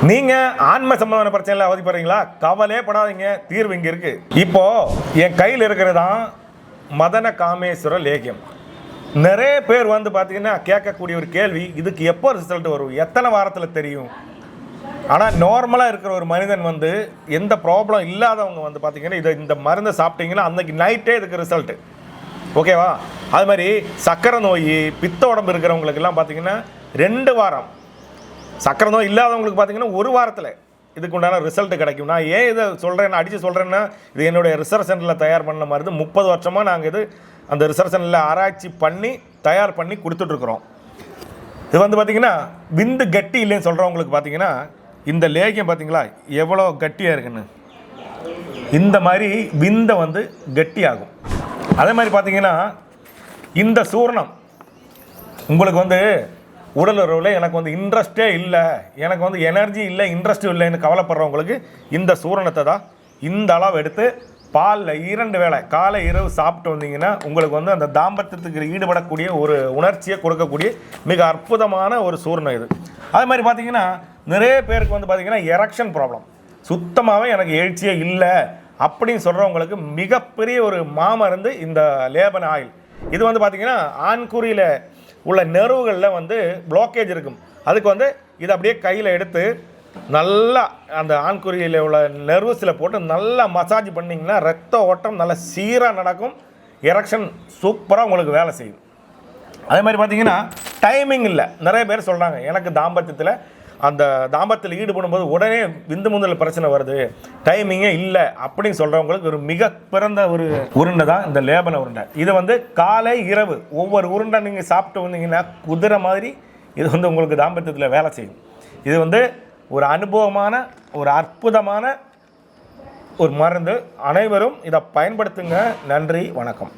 நீங்கள் ஆன்ம சம்பந்தமான பிரச்சனையில் அவதிப்படுறீங்களா? கவலையே படாதீங்க, தீர்வு இங்கே இருக்குது. இப்போது என் கையில் இருக்கிறது தான் மதன காமேஸ்வர லேகியம். நிறைய பேர் வந்து பார்த்தீங்கன்னா கேட்கக்கூடிய ஒரு கேள்வி, இதுக்கு எப்போ ரிசல்ட் வரும், எத்தனை வாரத்தில் தெரியும்? ஆனால் நார்மலாக இருக்கிற ஒரு மனிதன் வந்து எந்த ப்ராப்ளம் இல்லாதவங்க வந்து பார்த்தீங்கன்னா இந்த மருந்தை சாப்பிட்டீங்கன்னா அன்றைக்கி நைட்டே இதுக்கு ரிசல்ட்டு. ஓகேவா? அது மாதிரி சக்கரை நோய், பித்த உடம்பு இருக்கிறவங்களுக்கெல்லாம் பார்த்தீங்கன்னா 2 வாரம், சக்கரை நோய் இல்லாதவங்களுக்கு பார்த்தீங்கன்னா 1 வாரத்தில் இதுக்கு உண்டான ரிசல்ட்டு கிடைக்கும். நான் ஏன் இதை சொல்கிறேன்னா, அடித்து சொல்கிறேன்னா, இது என்னுடைய ரிசர்ச் சென்டரில் தயார் பண்ண மாதிரி 30 வருஷமாக நாங்கள் இது அந்த ரிசர்ச் சென்டரில் ஆராய்ச்சி பண்ணி தயார் பண்ணி கொடுத்துட்ருக்குறோம். இது வந்து பார்த்திங்கன்னா விந்து கட்டி இல்லைன்னு சொல்கிறவங்களுக்கு பார்த்தீங்கன்னா இந்த லேகியம் பார்த்தீங்களா எவ்வளோ கட்டியாக இருக்குன்னு, இந்த மாதிரி விந்தை வந்து கட்டியாகும். அதே மாதிரி பார்த்தீங்கன்னா இந்த சூர்ணம் உங்களுக்கு வந்து உடல் உறவில் எனக்கு வந்து இன்ட்ரெஸ்டே இல்லை, எனக்கு வந்து எனர்ஜி இல்லை, இன்ட்ரெஸ்ட்டும் இல்லைன்னு கவலைப்படுறவங்களுக்கு இந்த சூரணத்தை தான் இந்த அளவு எடுத்து பாலில் 2 வேளை காலை இரவு சாப்பிட்டு வந்தீங்கன்னா உங்களுக்கு வந்து அந்த தாம்பத்தியத்துக்கு ஈடுபடக்கூடிய ஒரு உணர்ச்சியை கொடுக்கக்கூடிய மிக அற்புதமான ஒரு சூர்ணம் இது. அதே மாதிரி பார்த்தீங்கன்னா நிறைய பேருக்கு வந்து பார்த்தீங்கன்னா எரெக்ஷன் ப்ராப்ளம், சுத்தமாகவே எனக்கு எழுச்சியே இல்லை அப்படின்னு சொல்கிறவங்களுக்கு மிகப்பெரிய ஒரு மாமருந்து இந்த லேபன் ஆயில். இது வந்து பார்த்திங்கன்னா ஆண்குறியில் உள்ள நெர்வுகளில் வந்து பிளாக்கேஜ் இருக்கும், அதுக்கு வந்து இதை அப்படியே கையில் எடுத்து நல்லா அந்த ஆண்குறியில் உள்ள நெர்வஸில் போட்டு நல்லா மசாஜ் பண்ணிங்கன்னா ரத்த ஓட்டம் நல்லா சீராக நடக்கும், எரெக்ஷன் சூப்பராக உங்களுக்கு வேலை செய்யும். அதே மாதிரி பார்த்திங்கன்னா டைமிங் இல்லை. நிறைய பேர் சொல்கிறாங்க எனக்கு தாம்பத்தில் ஈடுபடும் போது உடனே விந்து முந்தல் பிரச்சனை வருது, டைமிங்கே இல்லை அப்படின்னு சொல்கிறவங்களுக்கு ஒரு மிக பிறந்த ஒரு உருண்டை தான் இந்த லேபன உருண்டை. இதை வந்து காலை இரவு ஒவ்வொரு உருண்டை நீங்கள் சாப்பிட்டு வந்தீங்கன்னா குதிரை மாதிரி இது வந்து உங்களுக்கு தாம்பத்தியத்தில் வேலை செய்யும். இது வந்து ஒரு அனுபவமான ஒரு அற்புதமான ஒரு மருந்து. அனைவரும் இதை பயன்படுத்துங்க. நன்றி, வணக்கம்.